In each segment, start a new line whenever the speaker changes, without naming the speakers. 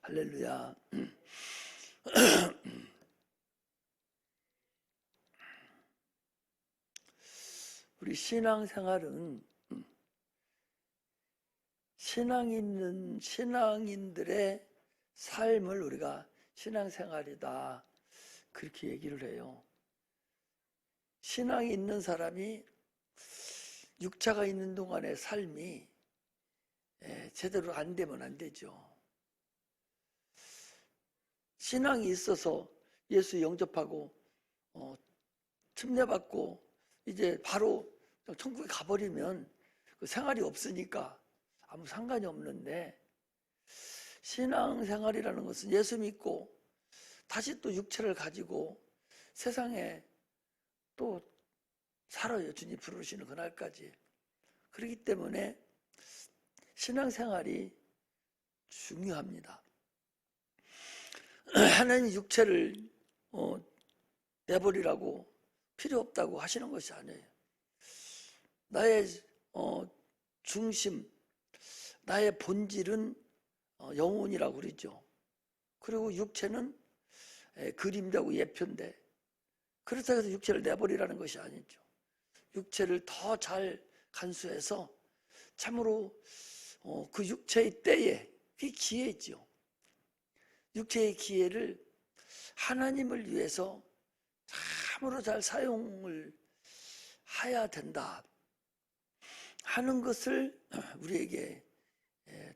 할렐루야. 우리 신앙생활은 신앙 있는 신앙인들의 삶을 우리가 신앙생활이다, 그렇게 얘기를 해요. 신앙이 있는 사람이 육체가 있는 동안의 삶이 제대로 안 되면 안 되죠. 신앙이 있어서 예수 영접하고 침례받고 이제 바로 천국에 가버리면 그 생활이 없으니까 아무 상관이 없는데, 신앙생활이라는 것은 예수 믿고 다시 또 육체를 가지고 세상에 또 살아요. 주님 부르시는 그날까지. 그렇기 때문에 신앙생활이 중요합니다. 하나님 육체를 내버리라고 필요 없다고 하시는 것이 아니에요. 나의 중심, 나의 본질은 영혼이라고 그러죠. 그리고 육체는 그림자고 예표인데, 그렇다고 해서 육체를 내버리라는 것이 아니죠. 육체를 더 잘 간수해서 참으로 그 육체의 때에, 그 기회죠. 육체의 기회를 하나님을 위해서 참으로 잘 사용을 해야 된다 하는 것을 우리에게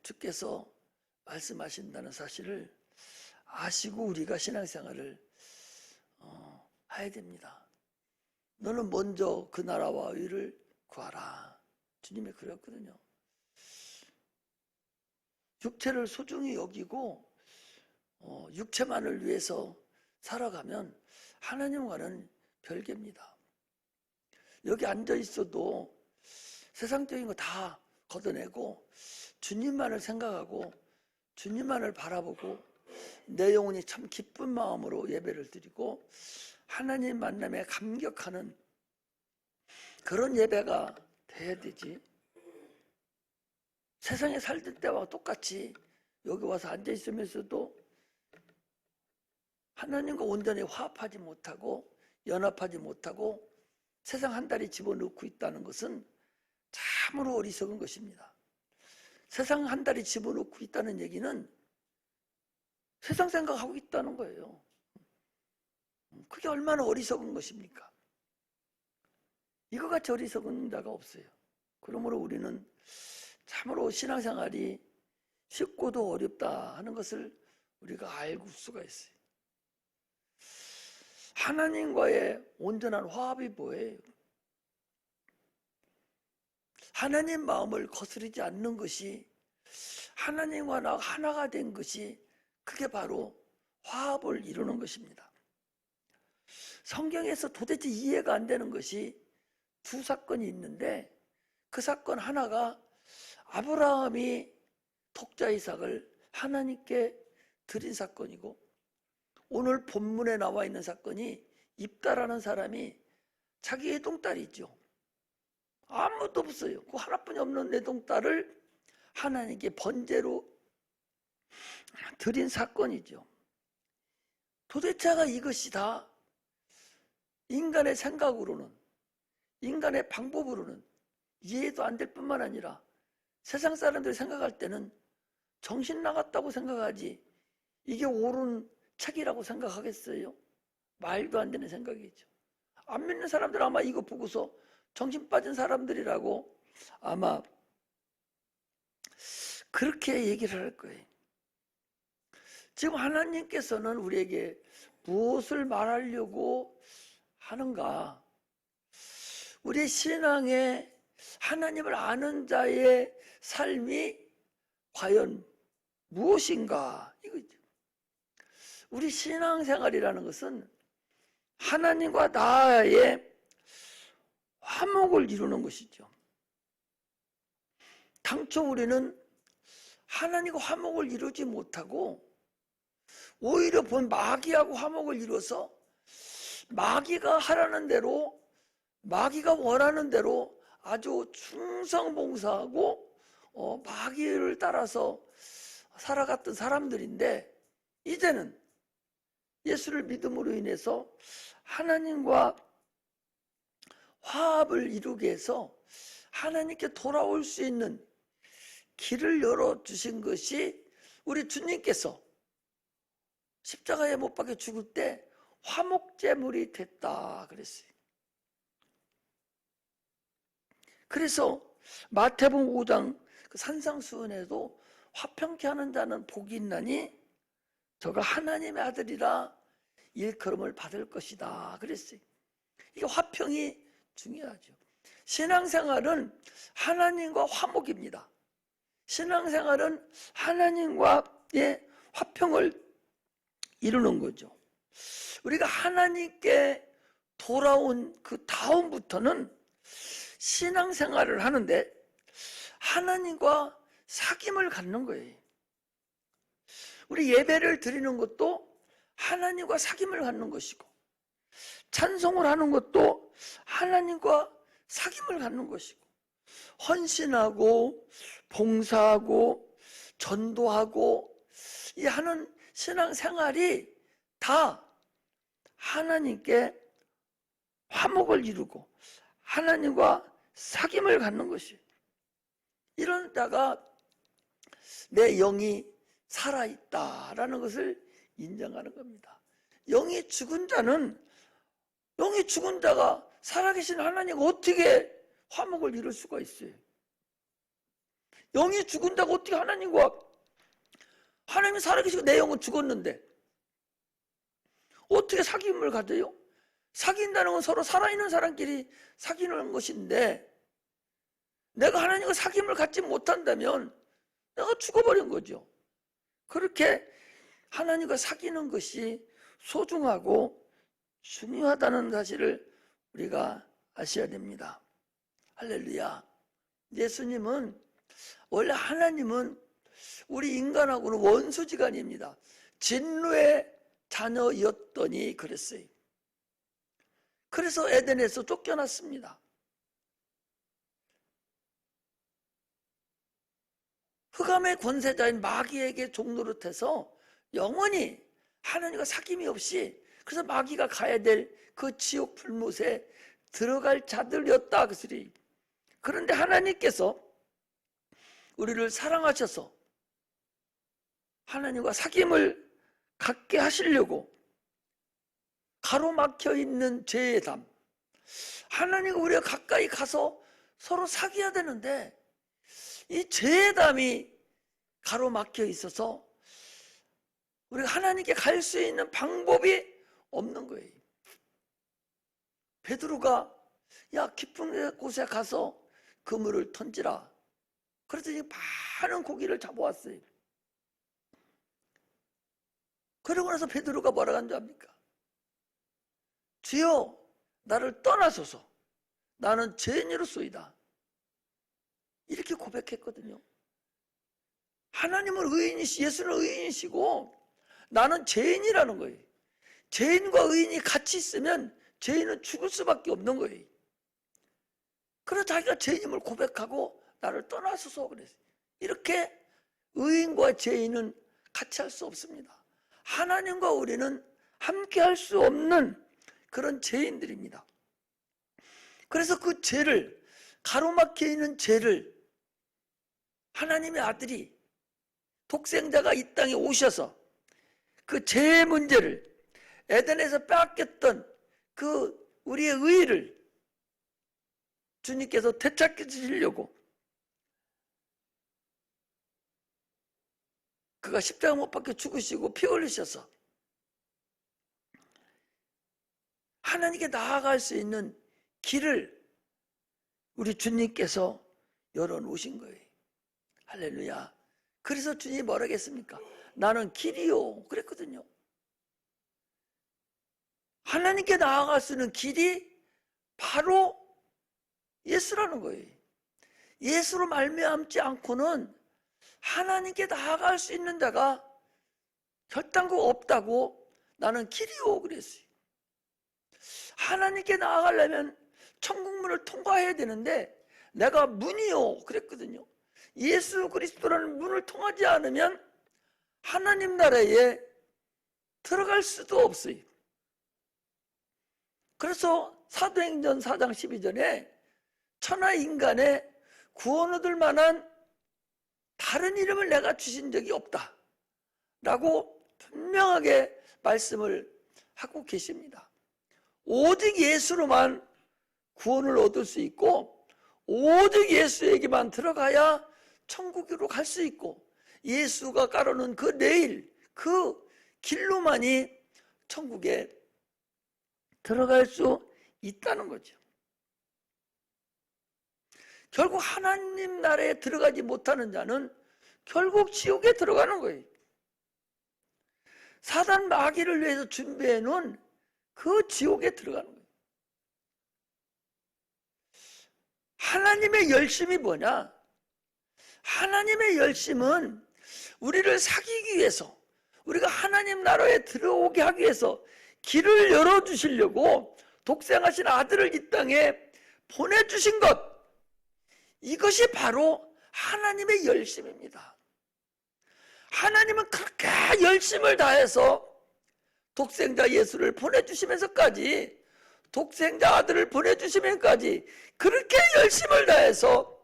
주께서 말씀하신다는 사실을 아시고 우리가 신앙생활을 해야 됩니다. 너는 먼저 그 나라와 의를 구하라. 주님이 그랬거든요. 육체를 소중히 여기고 육체만을 위해서 살아가면 하나님과는 별개입니다. 여기 앉아 있어도 세상적인 거 다 걷어내고 주님만을 생각하고 주님만을 바라보고 내 영혼이 참 기쁜 마음으로 예배를 드리고 하나님 만남에 감격하는 그런 예배가 돼야 되지. 세상에 살던 때와 똑같이 여기 와서 앉아 있으면서도 하나님과 온전히 화합하지 못하고 연합하지 못하고 세상 한 다리 집어넣고 있다는 것은 참으로 어리석은 것입니다. 세상 한 다리 집어넣고 있다는 얘기는 세상 생각하고 있다는 거예요. 그게 얼마나 어리석은 것입니까? 이거같이 어리석은 자가 없어요. 그러므로 우리는 참으로 신앙생활이 쉽고도 어렵다 하는 것을 우리가 알 수가 있어요. 하나님과의 온전한 화합이 뭐예요? 하나님 마음을 거스르지 않는 것이, 하나님과 나 하나가 된 것이, 그게 바로 화합을 이루는 것입니다. 성경에서 도대체 이해가 안 되는 것이 두 사건이 있는데, 그 사건 하나가 아브라함이 독자 이삭을 하나님께 드린 사건이고, 오늘 본문에 나와 있는 사건이 입다라는 사람이 자기 외동딸이 있죠. 아무도 없어요. 그 하나뿐이 없는 외동딸을 하나님께 번제로 드린 사건이죠. 도대체가 이것이 다 인간의 생각으로는, 인간의 방법으로는 이해도 안 될 뿐만 아니라 세상 사람들이 생각할 때는 정신 나갔다고 생각하지 이게 옳은 책이라고 생각하겠어요? 말도 안 되는 생각이죠. 안 믿는 사람들은 아마 이거 보고서 정신 빠진 사람들이라고 아마 그렇게 얘기를 할 거예요. 지금 하나님께서는 우리에게 무엇을 말하려고 하는가? 우리 신앙의 하나님을 아는 자의 삶이 과연 무엇인가? 이거죠. 우리 신앙생활이라는 것은 하나님과 나의 화목을 이루는 것이죠. 당초 우리는 하나님과 화목을 이루지 못하고 오히려 본 마귀하고 화목을 이뤄서 마귀가 하라는 대로, 마귀가 원하는 대로 아주 충성봉사하고 마귀를 따라서 살아갔던 사람들인데 이제는 예수를 믿음으로 인해서 하나님과 화합을 이루게 해서 하나님께 돌아올 수 있는 길을 열어주신 것이 우리 주님께서 십자가에 못 박혀 죽을 때 화목제물이 됐다 그랬어요. 그래서 마태복음 5장 그 산상수훈에도 화평케 하는 자는 복이 있나니 저가 하나님의 아들이라 일컬음을 받을 것이다 그랬어요. 이게 화평이 중요하죠. 신앙생활은 하나님과 화목입니다. 신앙생활은 하나님과의 화평을 이루는 거죠. 우리가 하나님께 돌아온 그 다음부터는 신앙생활을 하는데 하나님과 사귐을 갖는 거예요. 우리 예배를 드리는 것도 하나님과 사귐을 갖는 것이고 찬송을 하는 것도 하나님과 사귐을 갖는 것이고 헌신하고 봉사하고 전도하고 이 하는 신앙생활이 다 하나님께 화목을 이루고 하나님과 사귐을 갖는 것이에요. 이런 자가 내 영이 살아있다라는 것을 인정하는 겁니다. 영이 죽은 자가 살아계신 하나님과 어떻게 화목을 이룰 수가 있어요? 영이 죽은 자가 어떻게 하나님이 살아계시고 내 영은 죽었는데 어떻게 사귐을 가져요? 사귄다는 건 서로 살아있는 사람끼리 사귀는 것인데 내가 하나님과 사귐을 갖지 못한다면 내가 죽어버린 거죠. 그렇게 하나님과 사귀는 것이 소중하고 중요하다는 사실을 우리가 아셔야 됩니다. 할렐루야. 예수님은 원래 하나님은 우리 인간하고는 원수지간입니다. 진노의 자녀였더니 그랬어요. 그래서 에덴에서 쫓겨났습니다. 흑암의 권세자인 마귀에게 종노릇해서 영원히 하나님과 사귐이 없이 그래서 마귀가 가야 될 그 지옥 불못에 들어갈 자들이었다 그 소리. 그런데 하나님께서 우리를 사랑하셔서 하나님과 사귐을 갖게 하시려고 가로막혀 있는 죄의 담, 하나님과 우리가 가까이 가서 서로 사귀어야 되는데 이 죄의 담이 가로막혀 있어서 우리가 하나님께 갈 수 있는 방법이 없는 거예요. 베드로가 야 깊은 곳에 가서 그물을 던지라. 그랬더니 많은 고기를 잡아왔어요. 그러고 나서 베드로가 뭐라고 한 줄 압니까? 주여 나를 떠나소서 나는 죄인이로소이다. 이렇게 고백했거든요. 하나님은 의인이시, 예수는 의인이시고 나는 죄인이라는 거예요. 죄인과 의인이 같이 있으면 죄인은 죽을 수밖에 없는 거예요. 그래서 자기가 죄인임을 고백하고 나를 떠나소서 그랬어요. 이렇게 의인과 죄인은 같이 할 수 없습니다. 하나님과 우리는 함께 할 수 없는 그런 죄인들입니다. 그래서 그 죄를, 가로막혀 있는 죄를 하나님의 아들이 독생자가 이 땅에 오셔서 그 죄의 문제를 에덴에서 빼앗겼던 그 우리의 의의를 주님께서 되찾게 주시려고 그가 십자가 못 박혀 죽으시고 피 흘리셔서 하나님께 나아갈 수 있는 길을 우리 주님께서 열어놓으신 거예요. 할렐루야. 그래서 주님이 뭐라고 했습니까? 나는 길이요 그랬거든요. 하나님께 나아갈 수 있는 길이 바로 예수라는 거예요. 예수로 말미암지 않고는 하나님께 나아갈 수 있는 자가 결단코 없다고 나는 길이요 그랬어요. 하나님께 나아가려면 천국문을 통과해야 되는데 내가 문이요 그랬거든요. 예수 그리스도라는 문을 통하지 않으면 하나님 나라에 들어갈 수도 없어요. 그래서 사도행전 4장 12절에 천하 인간의 구원 얻을 만한 다른 이름을 내가 주신 적이 없다 라고 분명하게 말씀을 하고 계십니다. 오직 예수로만 구원을 얻을 수 있고 오직 예수에게만 들어가야 천국으로 갈 수 있고 예수가 깔아놓은 그 레일, 그 길로만이 천국에 들어갈 수 있다는 거죠. 결국 하나님 나라에 들어가지 못하는 자는 결국 지옥에 들어가는 거예요. 사단 마귀를 위해서 준비해 놓은 그 지옥에 들어가는 거예요. 하나님의 열심이 뭐냐? 하나님의 열심은 우리를 사귀기 위해서, 우리가 하나님 나라에 들어오게 하기 위해서 길을 열어주시려고 독생하신 아들을 이 땅에 보내주신 것, 이것이 바로 하나님의 열심입니다. 하나님은 그렇게 열심을 다해서 독생자 예수를 보내주시면서까지, 독생자 아들을 보내주시면까지 그렇게 열심을 다해서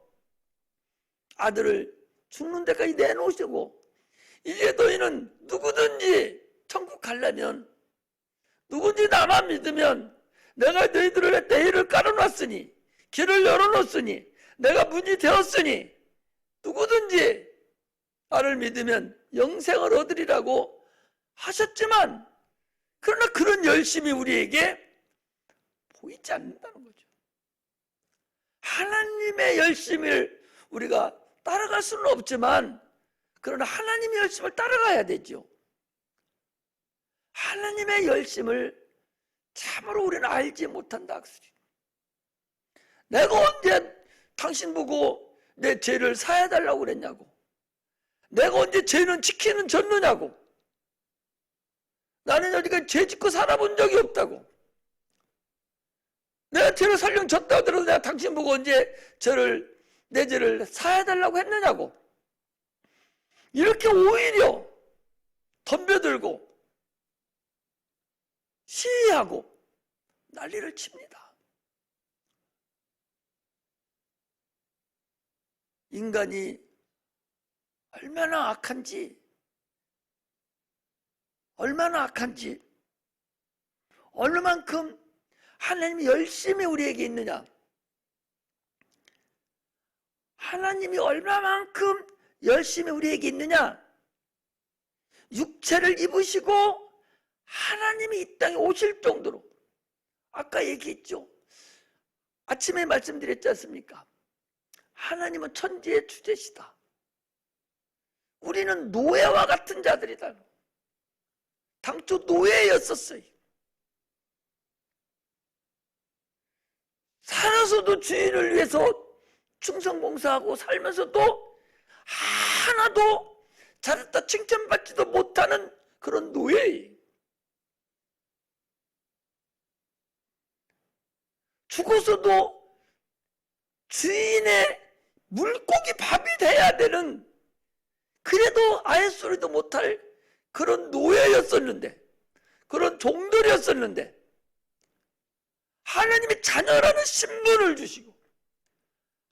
아들을 죽는 데까지 내놓으시고, 이제 너희는 누구든지 천국 가려면, 누구든지 나만 믿으면 내가 너희들의 대의를 깔아놨으니, 길을 열어놓았으니, 내가 문이 되었으니 누구든지 나를 믿으면 영생을 얻으리라고 하셨지만, 그러나 그런 열심이 우리에게 보이지 않는다는 거죠. 하나님의 열심을 우리가 따라갈 수는 없지만, 그러나 하나님의 열심을 따라가야 되죠. 하나님의 열심을 참으로 우리는 알지 못한다. 내가 언제 당신 보고 내 죄를 사해달라고 그랬냐고. 내가 언제 죄는 지키는 졌느냐고. 나는 여지까지 죄 짓고 살아본 적이 없다고. 내가 죄를 설령 졌다 하더라도 내가 당신 보고 언제 내 죄를 사해달라고 했느냐고. 이렇게 오히려 덤벼들고 시위하고 난리를 칩니다. 인간이 얼마나 악한지, 얼마만큼 하나님이 열심히 우리에게 있느냐, 하나님이 얼마만큼 열심히 우리에게 있느냐, 육체를 입으시고 하나님이 이 땅에 오실 정도로, 아까 얘기했죠. 아침에 말씀드렸지 않습니까? 하나님은 천지의 주제시다. 우리는 노예와 같은 자들이다. 당초 노예였었어요. 살아서도 주인을 위해서 충성봉사하고 살면서도 하나도 잘했다 칭찬받지도 못하는 그런 노예예요. 죽어서도 주인의 물고기 밥이 돼야 되는, 그래도 아예 소리도 못할 그런 노예였었는데, 그런 종들이었었는데, 하나님이 자녀라는 신분을 주시고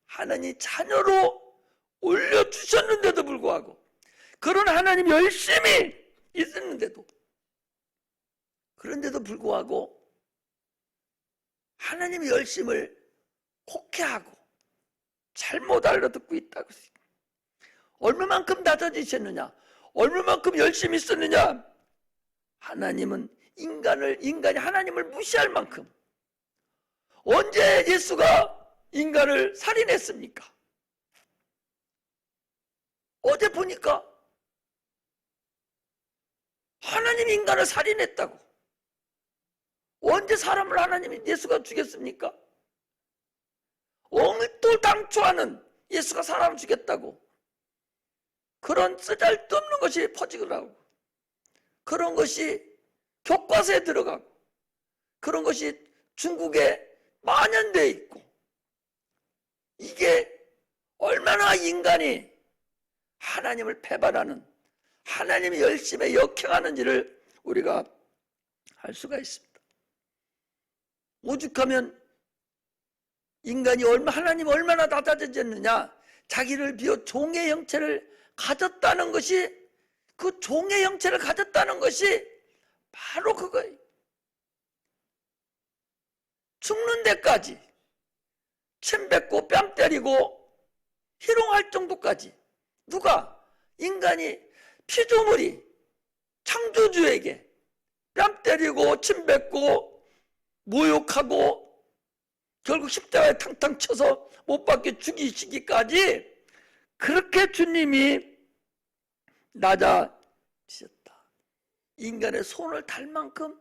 하나님 자녀로 올려주셨는데도 불구하고, 그런 하나님 열심히 있었는데도, 그런데도 불구하고 하나님의 열심을 곡해하고 잘못 알아듣고 있다고. 얼마만큼 낮아지셨느냐, 얼마만큼 열심히 있었느냐. 하나님은 인간이 하나님을 무시할 만큼, 언제 예수가 인간을 살인했습니까? 어제 보니까 하나님이 인간을 살인했다고. 언제 사람을 예수가 죽였습니까? 엉뚱당초하는 예수가 사람을 죽였다고. 그런 쓰잘데없는 것이 퍼지고 나오고, 그런 것이 교과서에 들어가고, 그런 것이 중국에 만연되어 있고, 이게 얼마나 인간이 하나님을 배반하는, 하나님의 열심에 역행하는지를 우리가 알 수가 있습니다. 오죽하면 인간이 하나님 얼마나 낮아졌느냐, 자기를 비워 종의 형체를 가졌다는 것이, 그 종의 형체를 가졌다는 것이 바로 그거예요. 죽는 데까지 침 뱉고 뺨 때리고 희롱할 정도까지, 누가? 인간이 피조물이 창조주에게 뺨 때리고 침 뱉고 모욕하고 결국 십자가에 탕탕 쳐서 못 박혀 죽이시기까지 그렇게 주님이 낮아지셨다. 인간의 손을 달 만큼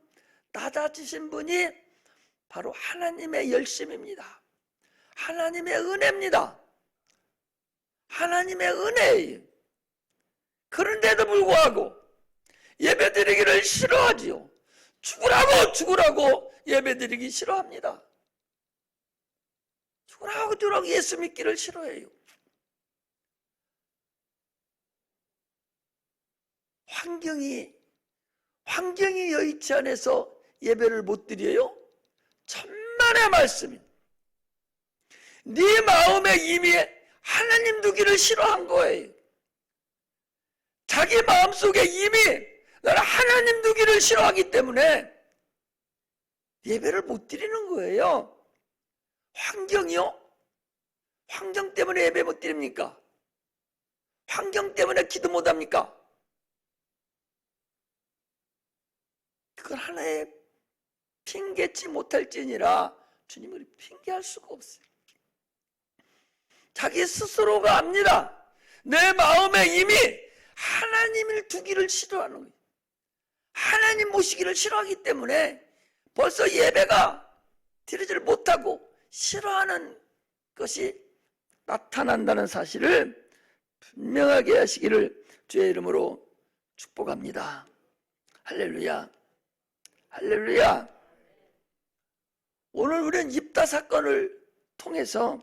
낮아지신 분이 바로 하나님의 열심입니다. 하나님의 은혜입니다. 하나님의 은혜예요. 그런데도 불구하고 예배드리기를 싫어하지요. 죽으라고 예배드리기 싫어합니다. 죽으라고 예수 믿기를 싫어해요. 환경이 여의치 않아서 예배를 못 드려요? 천만의 말씀입니다. 네 마음에 이미 하나님 두기를 싫어한 거예요. 자기 마음속에 이미 나는 하나님 두기를 싫어하기 때문에 예배를 못 드리는 거예요. 환경이요? 환경 때문에 예배 못 드립니까? 환경 때문에 기도 못 합니까? 그걸 하나의 핑계치 못할지니라 주님을 핑계할 수가 없어요. 자기 스스로가 압니다. 내 마음에 이미 하나님을 두기를 싫어하는 거예요. 하나님 모시기를 싫어하기 때문에 벌써 예배가 드리지를 못하고 싫어하는 것이 나타난다는 사실을 분명하게 하시기를 주의 이름으로 축복합니다. 할렐루야, 할렐루야. 오늘 우리는 입다 사건을 통해서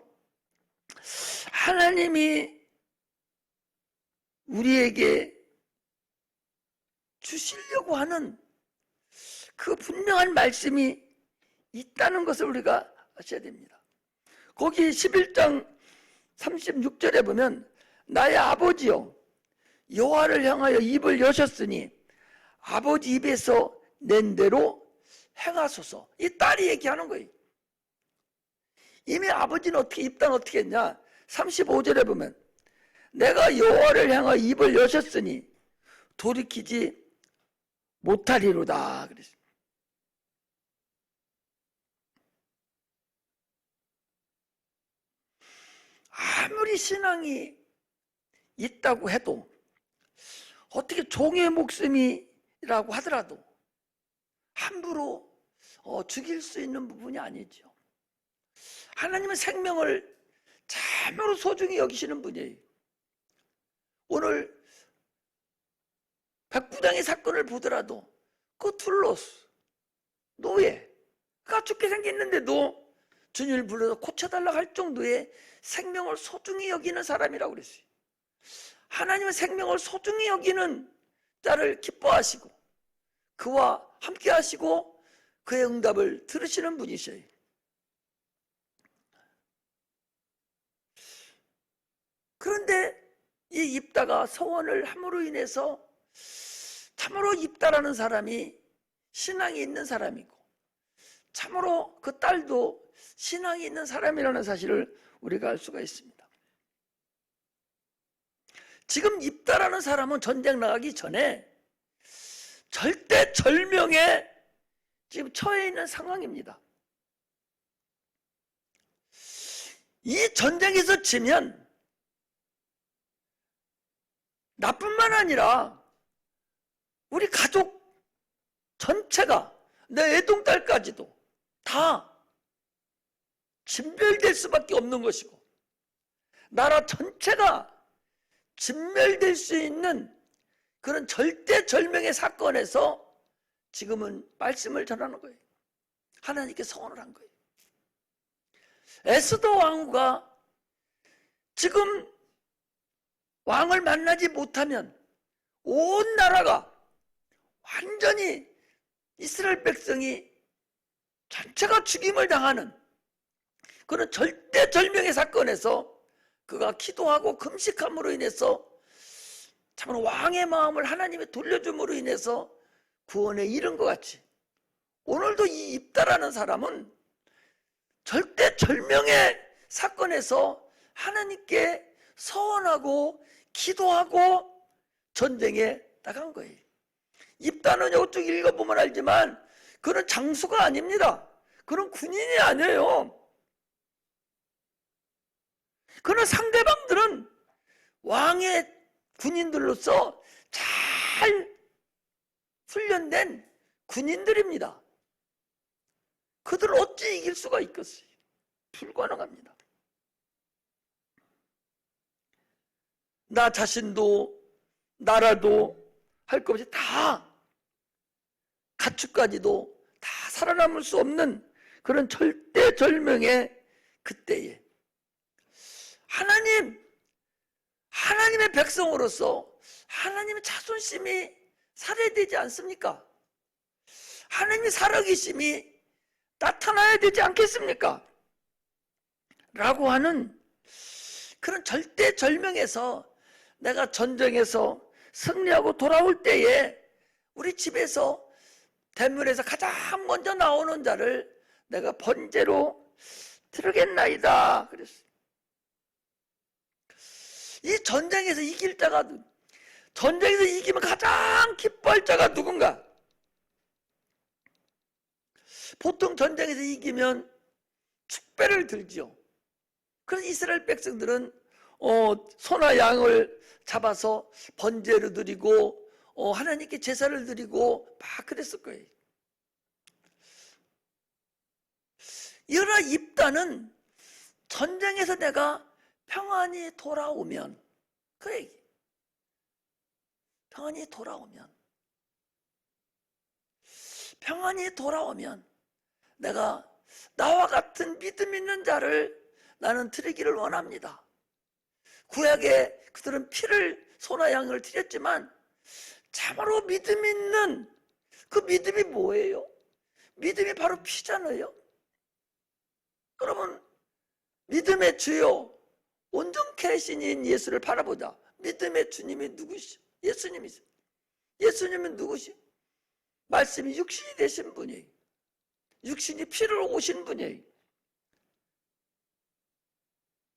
하나님이 우리에게 주시려고 하는 그 분명한 말씀이 있다는 것을 우리가 아셔야 됩니다. 거기 11장 36절에 보면 나의 아버지여 여호와를 향하여 입을 여셨으니 아버지 입에서 낸 대로 행하소서. 이 딸이 얘기하는 거예요. 이미 아버지는 입단 어떻게 했냐? 35절에 보면 내가 여호와를 향하여 입을 여셨으니 돌이키지 못하리로다 그랬습니다. 아무리 신앙이 있다고 해도, 어떻게 종의 목숨이라고 하더라도 함부로 죽일 수 있는 부분이 아니죠. 하나님은 생명을 참으로 소중히 여기시는 분이에요. 오늘 백부장의 사건을 보더라도 그 둘러스 노예가 죽게 생겼는데도 주님을 불러서 고쳐달라고 할 정도의 생명을 소중히 여기는 사람이라고 그랬어요. 하나님은 생명을 소중히 여기는 자를 기뻐하시고 그와 함께 하시고 그의 응답을 들으시는 분이셔요. 그런데 이 입다가 서원을 함으로 인해서 참으로 입다라는 사람이 신앙이 있는 사람이고 참으로 그 딸도 신앙이 있는 사람이라는 사실을 우리가 알 수가 있습니다. 지금 입다라는 사람은 전쟁 나가기 전에 절대절명에 지금 처해 있는 상황입니다. 이 전쟁에서 지면 나뿐만 아니라 우리 가족 전체가, 내 애동딸까지도 다 진멸될 수밖에 없는 것이고 나라 전체가 진멸될 수 있는 그런 절대절명의 사건에서 지금은 말씀을 전하는 거예요. 하나님께 서원을 한 거예요. 에스더 왕후가 지금 왕을 만나지 못하면 온 나라가 완전히 이스라엘 백성이 전체가 죽임을 당하는 그런 절대절명의 사건에서 그가 기도하고 금식함으로 인해서 참 왕의 마음을 하나님에 돌려줌으로 인해서 구원에 이른 것 같이 오늘도 이 입다라는 사람은 절대절명의 사건에서 하나님께 서원하고 기도하고 전쟁에 나간 거예요. 입다는 이쪽 읽어보면 알지만 그런 장수가 아닙니다. 그런 군인이 아니에요. 그런 상대방들은 왕의 군인들로서 잘 훈련된 군인들입니다. 그들을 어찌 이길 수가 있겠어요? 불가능합니다. 나 자신도 나라도 할 것 없이 다 가축까지도 다 살아남을 수 없는 그런 절대절명의 그때에 하나님의 백성으로서 하나님의 자존심이 살아야 되지 않습니까? 하나님의 살아계심이 나타나야 되지 않겠습니까? 라고 하는 그런 절대절명에서 내가 전쟁에서 승리하고 돌아올 때에 우리 집에서 대문에서 가장 먼저 나오는 자를 내가 번제로 드리겠나이다 그랬어요. 이 전쟁에서 이길 자가, 전쟁에서 이기면 가장 기뻐할 자가 누군가? 보통 전쟁에서 이기면 축배를 들죠. 그래서 이스라엘 백성들은 소나 양을 잡아서 번제를 드리고 하나님께 제사를 드리고 막 그랬을 거예요. 여러 입다는 전쟁에서 내가 평안히 돌아오면 그 얘기. 평안히 돌아오면 내가 나와 같은 믿음 있는 자를 나는 드리기를 원합니다. 구약에 그들은 피를 소나 양을 드렸지만 참으로 믿음 있는 그 믿음이 뭐예요? 믿음이 바로 피잖아요. 그러면 믿음의 주요 온전케 하신 예수를 바라보자. 믿음의 주님이 누구시오? 예수님이세요. 예수님은 누구시오? 말씀이 육신이 되신 분이에요. 육신이 피를 오신 분이에요.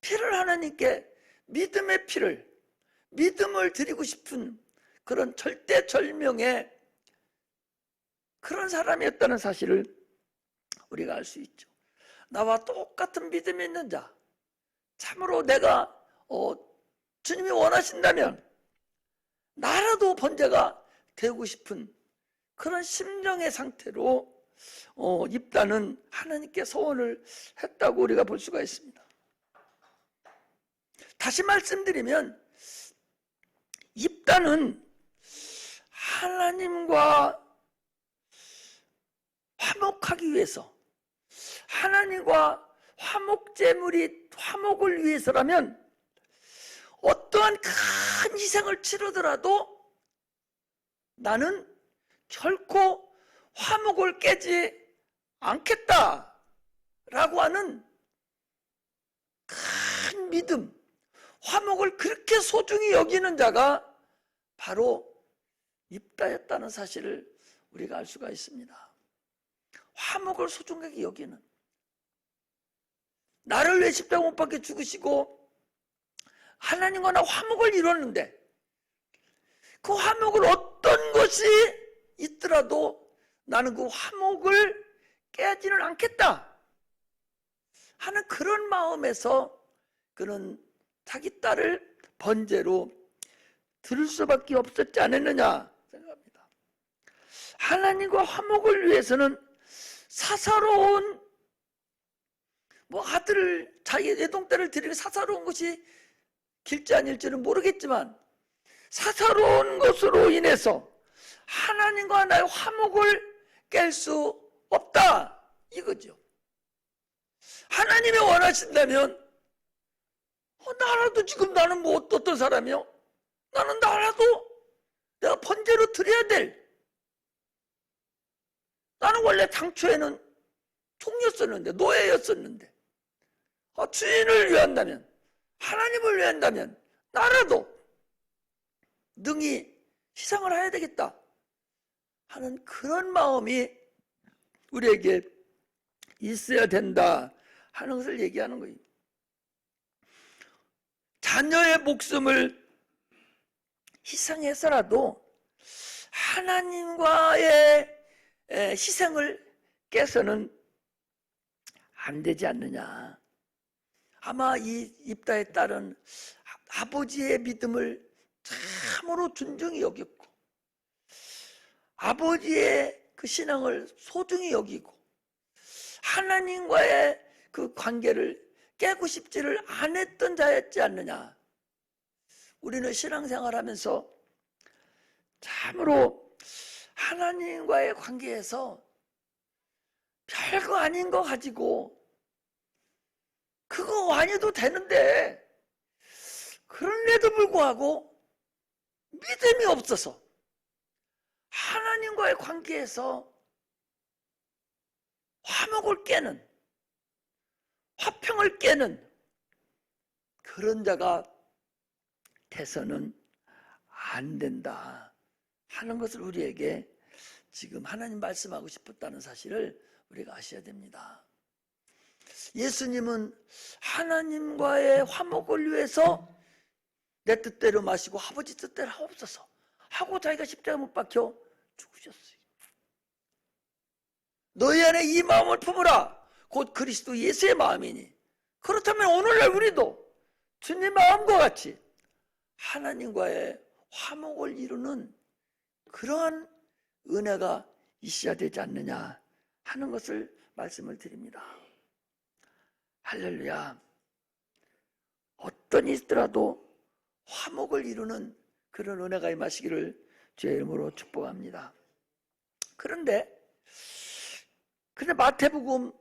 피를 하나님께 믿음의 피를, 믿음을 드리고 싶은 그런 절대절명의 그런 사람이었다는 사실을 우리가 알 수 있죠. 나와 똑같은 믿음이 있는 자, 참으로 내가 주님이 원하신다면 나라도 번제가 되고 싶은 그런 심령의 상태로 입다는 하나님께 소원을 했다고 우리가 볼 수가 있습니다. 다시 말씀드리면 입다는 하나님과 화목하기 위해서, 하나님과 화목을 위해서라면 어떠한 큰 희생을 치르더라도 나는 결코 화목을 깨지 않겠다라고 하는 큰 믿음, 화목을 그렇게 소중히 여기는 자가 바로 입다였다는 사실을 우리가 알 수가 있습니다. 화목을 소중하게 여기는, 나를 위해 십자가 못 박혀 죽으시고 하나님과 나 화목을 이뤘는데 그 화목을 어떤 것이 있더라도 나는 그 화목을 깨지는 않겠다 하는 그런 마음에서 그는 자기 딸을 번제로 들을 수밖에 없었지 않았느냐 생각합니다. 하나님과 화목을 위해서는 사사로운 아들을, 자기 애동딸을 드리는 사사로운 것이 길지 아닐지는 모르겠지만 사사로운 것으로 인해서 하나님과 나의 화목을 깰 수 없다 이거죠. 하나님이 원하신다면 나라도 지금 나는 어떤 사람이요? 나는 나라도 내가 번제로 드려야 될, 나는 원래 당초에는 종이었었는데, 노예였었는데, 주인을 위한다면, 하나님을 위한다면 나라도 능히 희생을 해야 되겠다 하는 그런 마음이 우리에게 있어야 된다 하는 것을 얘기하는 거예요. 자녀의 목숨을 희생해서라도 하나님과의 희생을 깨서는 안 되지 않느냐. 아마 이 입다의 딸은 아버지의 믿음을 참으로 존중히 여겼고, 아버지의 그 신앙을 소중히 여기고, 하나님과의 그 관계를 깨고 싶지를 안 했던 자였지 않느냐. 우리는 신앙생활 하면서 참으로 하나님과의 관계에서 별거 아닌 거 가지고 그거 아니도 되는데, 그런데도 불구하고 믿음이 없어서 하나님과의 관계에서 화목을 깨는, 화평을 깨는 그런 자가 돼서는 안 된다 하는 것을 우리에게 지금 하나님 말씀하고 싶었다는 사실을 우리가 아셔야 됩니다. 예수님은 하나님과의 화목을 위해서 내 뜻대로 마시고 아버지 뜻대로 하옵소서 하고 자기가 십자가 못 박혀 죽으셨어요. 너희 안에 이 마음을 품으라 곧 그리스도 예수의 마음이니, 그렇다면 오늘날 우리도 주님 마음과 같이 하나님과의 화목을 이루는 그러한 은혜가 있어야 되지 않느냐 하는 것을 말씀을 드립니다. 할렐루야. 어떤 있더라도 화목을 이루는 그런 은혜가 임하시기를 주의 이름으로 축복합니다. 그런데 마태복음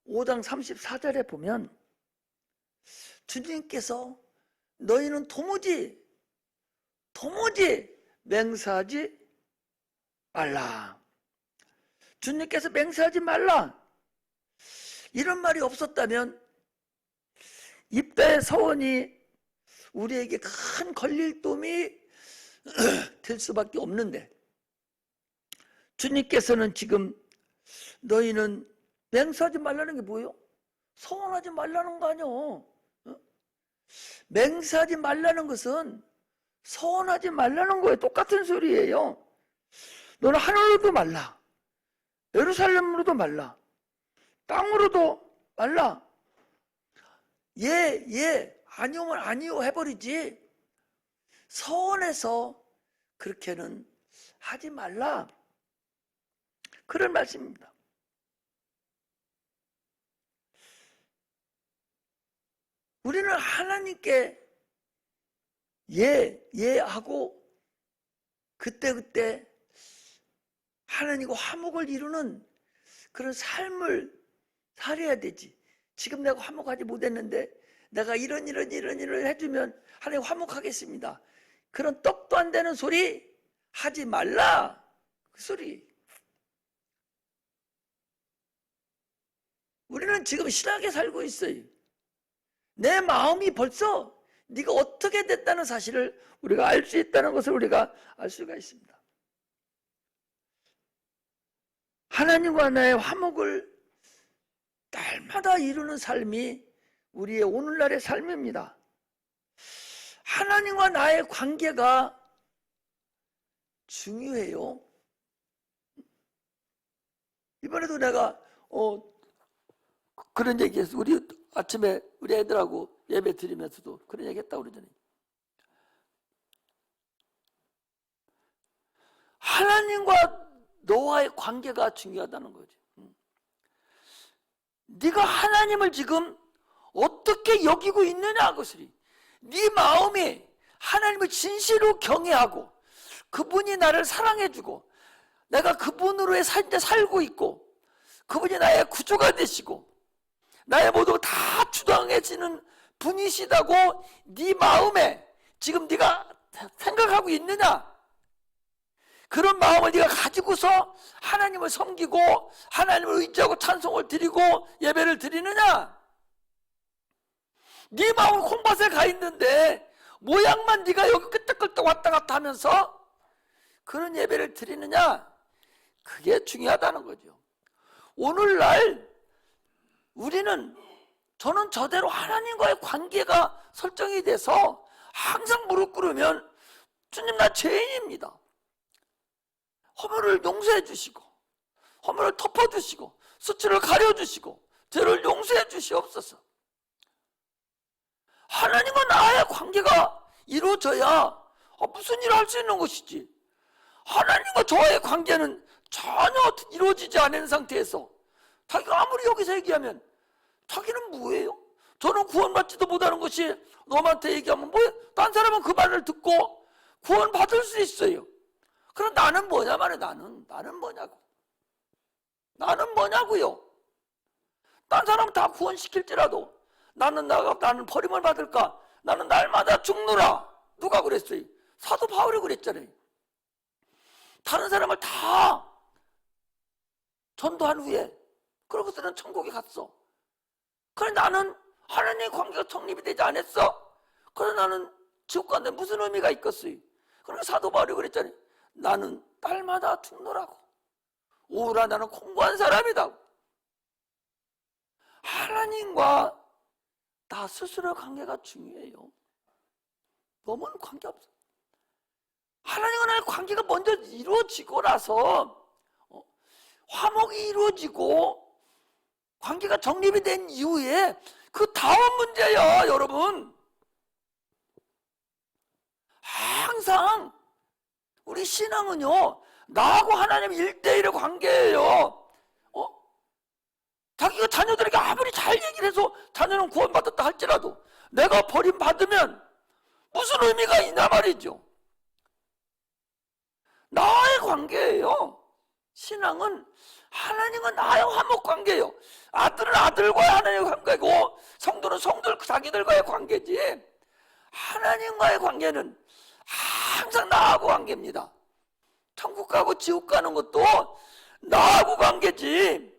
5장 34절에 보면 주님께서 너희는 도무지 맹세하지 말라. 주님께서 맹세하지 말라 이런 말이 없었다면 입다의 서원이 우리에게 큰 걸릴돔이 될 수밖에 없는데, 주님께서는 지금 너희는 맹세하지 말라는 게 뭐예요? 서원하지 말라는 거 아니요. 맹세하지 말라는 것은 서원하지 말라는 거예요. 똑같은 소리예요. 너는 하늘로도 말라, 예루살렘으로도 말라, 땅으로도 말라. 아니오면 아니오 해버리지, 서원해서 그렇게는 하지 말라, 그런 말씀입니다. 우리는 하나님께 하고 그때그때 하나님과 화목을 이루는 그런 삶을 살아야 되지. 지금 내가 화목하지 못했는데 내가 이런 해주면 하나님 화목하겠습니다, 그런 떡도 안 되는 소리 하지 말라, 그 소리. 우리는 지금 신하게 살고 있어요. 내 마음이 벌써 네가 어떻게 됐다는 사실을 우리가 알 수 있다는 것을 우리가 알 수가 있습니다. 하나님과 나의 화목을 날마다 이루는 삶이 우리의 오늘날의 삶입니다. 하나님과 나의 관계가 중요해요. 이번에도 내가 그런 얘기했어. 우리 아침에 우리 애들하고 예배 드리면서도 그런 얘기 했다고 그러잖아요. 하나님과 너와의 관계가 중요하다는 거지. 네가 하나님을 지금 어떻게 여기고 있느냐, 그것이. 네 마음이 하나님을 진실로 경외하고 그분이 나를 사랑해주고 내가 그분으로의 삶에 살고 있고 그분이 나의 구주가 되시고 나의 모두가 다 주장해지는 분이시다고 네 마음에 지금 네가 생각하고 있느냐? 그런 마음을 네가 가지고서 하나님을 섬기고 하나님을 의지하고 찬송을 드리고 예배를 드리느냐? 네 마음은 콩밭에 가 있는데 모양만 네가 여기 끄떡끄떡 왔다 갔다 하면서 그런 예배를 드리느냐? 그게 중요하다는 거죠. 오늘날 우리는, 저는 저대로 하나님과의 관계가 설정이 돼서 항상 무릎 꿇으면 주님, 나 죄인입니다. 허물을 용서해 주시고 허물을 덮어주시고 수치를 가려주시고 죄를 용서해 주시옵소서. 하나님과 나의 관계가 이루어져야 무슨 일을 할 수 있는 것이지, 하나님과 저의 관계는 전혀 이루어지지 않은 상태에서 자기가 아무리 여기서 얘기하면 자기는 뭐예요? 저는 구원받지도 못하는 것이 너한테 얘기하면 뭐예요? 딴 사람은 그 말을 듣고 구원받을 수 있어요. 그럼 나는 뭐냐 말이야. 나는 뭐냐고. 나는 뭐냐고요. 딴 사람 다 구원시킬지라도 나는 버림을 받을까? 나는 날마다 죽노라. 누가 그랬어요? 사도 바울이 그랬잖아요. 다른 사람을 다 전도한 후에 그러고서는 천국에 갔어. 그래 나는 하나님의 관계가 성립이 되지 않았어. 그래 나는 지옥 가는데 무슨 의미가 있겠어요? 그러니까 사도 바울이 그랬잖아요. 나는 딸마다 죽노라고. 오라, 나는 공고한 사람이다. 하나님과 나 스스로의 관계가 중요해요. 너무는 관계없어. 하나님과 나의 관계가 먼저 이루어지고 나서 화목이 이루어지고 관계가 정립이 된 이후에 그 다음 문제야, 여러분. 항상 우리 신앙은요, 나하고 하나님 1대1의 관계예요. 자기가 자녀들에게 아무리 잘 얘기를 해서 자녀는 구원받았다 할지라도 내가 버림받으면 무슨 의미가 있냐 말이죠. 나의 관계예요. 신앙은 하나님과 나의 화목 관계예요. 아들은 아들과의 하나님의 관계고 성도는 성도들 자기들과의 관계지, 하나님과의 관계는 항상 나하고 관계입니다. 천국 가고 지옥 가는 것도 나하고 관계지.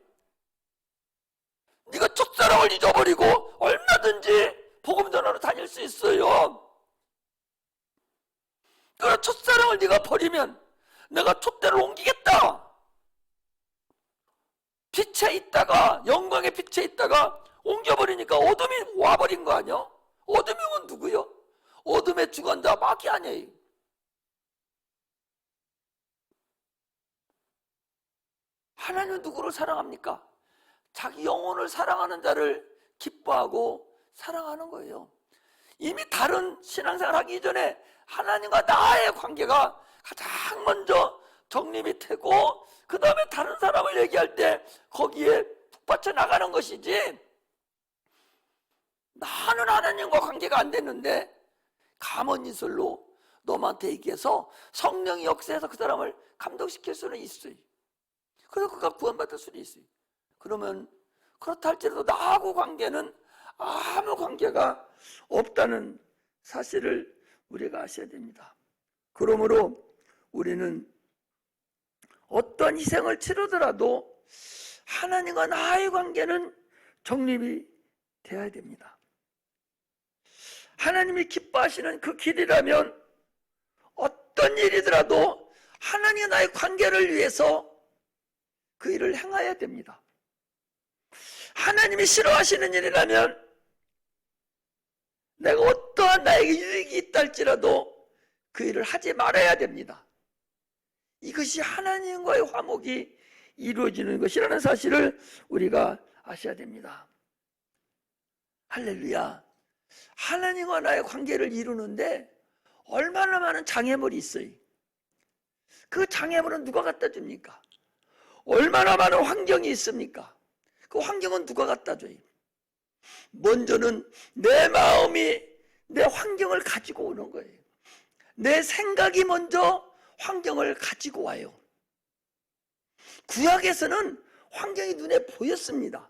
네가 첫사랑을 잊어버리고 얼마든지 복음 전하러 다닐 수 있어요. 그러나 첫사랑을 네가 버리면 내가 촛대를 옮기겠다. 빛에 있다가, 영광의 빛에 있다가 옮겨버리니까 어둠이 와버린 거 아니야? 어둠이 온 누구요? 어둠의 주관자 마귀 아니에요. 하나님은 누구를 사랑합니까? 자기 영혼을 사랑하는 자를 기뻐하고 사랑하는 거예요. 이미 다른 신앙생활 하기 이전에 하나님과 나의 관계가 가장 먼저 정립이 되고 그 다음에 다른 사람을 얘기할 때 거기에 푹 받쳐 나가는 것이지, 나는 하나님과 관계가 안 됐는데 가문이슬로 너한테 얘기해서 성령이 역사해서 그 사람을 감동시킬 수는 있어요. 그래서 그가 구원받을 수는 있어요. 그러면 그렇다 할지라도 나하고 관계는 아무 관계가 없다는 사실을 우리가 아셔야 됩니다. 그러므로 우리는 어떤 희생을 치르더라도 하나님과 나의 관계는 정립이 되어야 됩니다. 하나님이 기뻐하시는 그 길이라면 어떤 일이더라도 하나님과 나의 관계를 위해서 그 일을 행해야 됩니다. 하나님이 싫어하시는 일이라면 내가 어떠한 나에게 유익이 있다 할지라도 그 일을 하지 말아야 됩니다. 이것이 하나님과의 화목이 이루어지는 것이라는 사실을 우리가 아셔야 됩니다. 할렐루야. 하나님과 나의 관계를 이루는데 얼마나 많은 장애물이 있어요. 그 장애물은 누가 갖다 줍니까? 얼마나 많은 환경이 있습니까? 그 환경은 누가 갖다 줘요? 먼저는 내 마음이 내 환경을 가지고 오는 거예요. 내 생각이 먼저 환경을 가지고 와요. 구약에서는 환경이 눈에 보였습니다.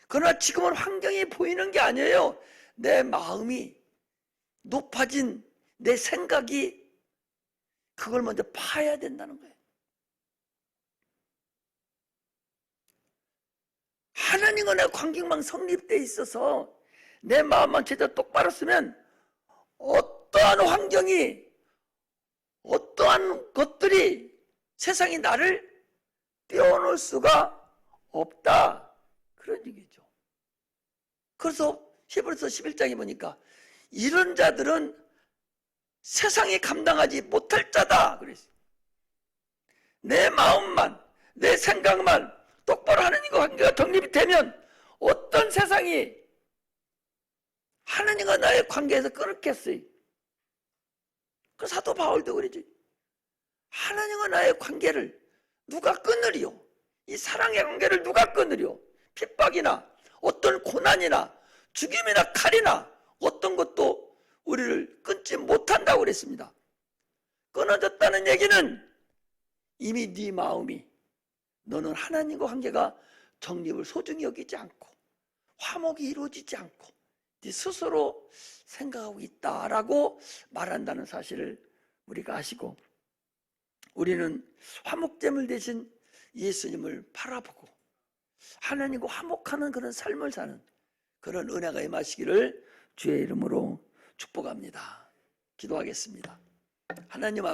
그러나 지금은 환경이 보이는 게 아니에요. 내 마음이 높아진 내 생각이 그걸 먼저 파야 된다는 거예요. 하나님과 내 관계만 성립되어 있어서 내 마음만 제대로 똑바로 쓰면 어떠한 환경이, 어떠한 것들이 세상이 나를 떼어놓을 수가 없다, 그런 얘기죠. 그래서 히브리서 11장에 보니까 이런 자들은 세상이 감당하지 못할 자다 그랬어요. 내 마음만, 내 생각만 똑바로 하나님과 관계가 정립이 되면 어떤 세상이 하나님과 나의 관계에서 끊었겠어요. 그 사도 바울도 그러지. 하나님과 나의 관계를 누가 끊으리요? 이 사랑의 관계를 누가 끊으리요? 핍박이나 어떤 고난이나 죽임이나 칼이나 어떤 것도 우리를 끊지 못한다고 그랬습니다. 끊어졌다는 얘기는 이미 네 마음이, 너는 하나님과 관계가 정립을 소중히 여기지 않고 화목이 이루어지지 않고 네 스스로 생각하고 있다라고 말한다는 사실을 우리가 아시고, 우리는 화목제물 대신 예수님을 바라보고 하나님과 화목하는 그런 삶을 사는 그런 은혜가 임하시기를 주의 이름으로 축복합니다. 기도하겠습니다. 하나님